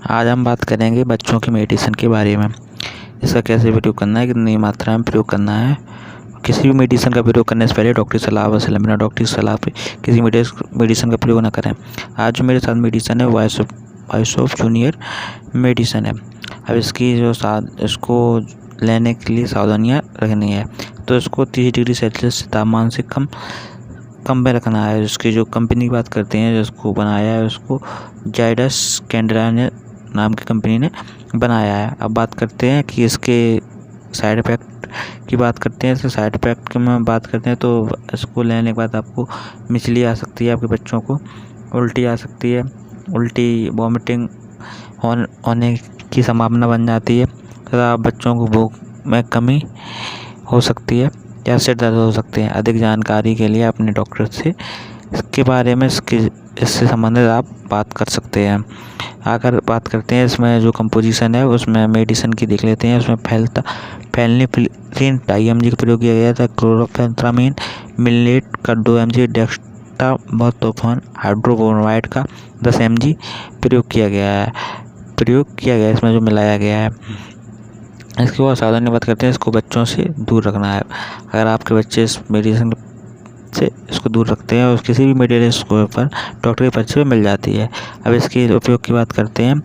आज हम बात करेंगे बच्चों की मेडिसिन के बारे में। इसका कैसे प्रयोग करना है, कितनी मात्रा में प्रयोग करना है। किसी भी मेडिसिन का प्रयोग करने से पहले डॉक्टर की सलाह अवश्य लें। बिना डॉक्टर की सलाह पे किसी मेडिसिन का प्रयोग ना करें। आज जो मेरे साथ मेडिसिन है वाइसोप जूनियर मेडिसिन है। अब इसको लेने के लिए सावधानियाँ रखनी है। तो इसको 30 डिग्री सेल्सियस तापमान से कम में रखना है। इसकी जो कंपनी की बात करते हैं, जिसको बनाया है उसको जाइडस कैडिला नाम की कंपनी ने बनाया है। अब बात करते हैं कि इसके साइड इफ़ेक्ट की बात करते हैं। इसके साइड इफ़ेक्ट की में बात करते हैं तो इसको लेने के बाद आपको मिचली आ सकती है, आपके बच्चों को उल्टी आ सकती है, उल्टी वॉमिटिंग होने की संभावना बन जाती है तथा बच्चों को भूख में कमी हो सकती है या सिर दर्द हो सकते हैं। अधिक जानकारी के लिए अपने डॉक्टर से इसके बारे में इससे संबंधित आप बात कर सकते हैं। अगर बात करते हैं इसमें जो कंपोजिशन है उसमें मेडिसिन की देख लेते हैं। उसमें फेनिलफ्रिन 2.5 mg का प्रयोग किया गया था। क्लोरोफेंथ्रामीन मिलेट का 2 mg, डेक्सामेथासोन हाइड्रोक्लोराइड का 10 mg प्रयोग किया गया है इसमें जो मिलाया गया है। इसके बाद सावधानी बात करते हैं, इसको बच्चों से दूर रखना है। अगर आपके बच्चे इस मेडिसिन से इसको दूर रखते हैं और किसी भी मेडिकल स्टोर पर डॉक्टर के पर्चे पे मिल जाती है। अब इसके उपयोग की बात करते हैं।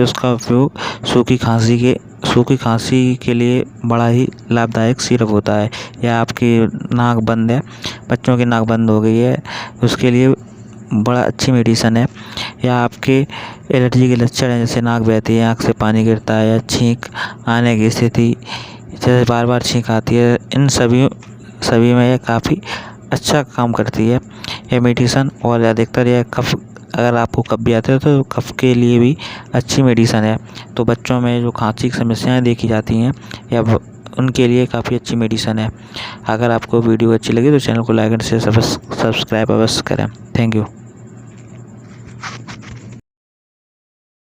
उसका उपयोग सूखी खांसी के लिए बड़ा ही लाभदायक सिरप होता है। या आपकी नाक बंद है, बच्चों की नाक बंद हो गई है, उसके लिए बड़ा अच्छी मेडिसिन है। या आपके एलर्जी के लक्षण हैं, जैसे नाक बहती है, आँख से पानी गिरता है या छींक आने की स्थिति, जैसे बार बार छींक आती है, इन सभी में यह काफ़ी अच्छा काम करती है यह मेडिसिन। और अधिकतर यह कफ, अगर आपको कफ भी आता है तो कफ के लिए भी अच्छी मेडिसिन है। तो बच्चों में जो खांसी की समस्याएं देखी जाती हैं या उनके लिए काफ़ी अच्छी मेडिसिन है। अगर आपको वीडियो अच्छी लगी तो चैनल को लाइक एंड शेयर सब्सक्राइब अवश्य करें। Thank you.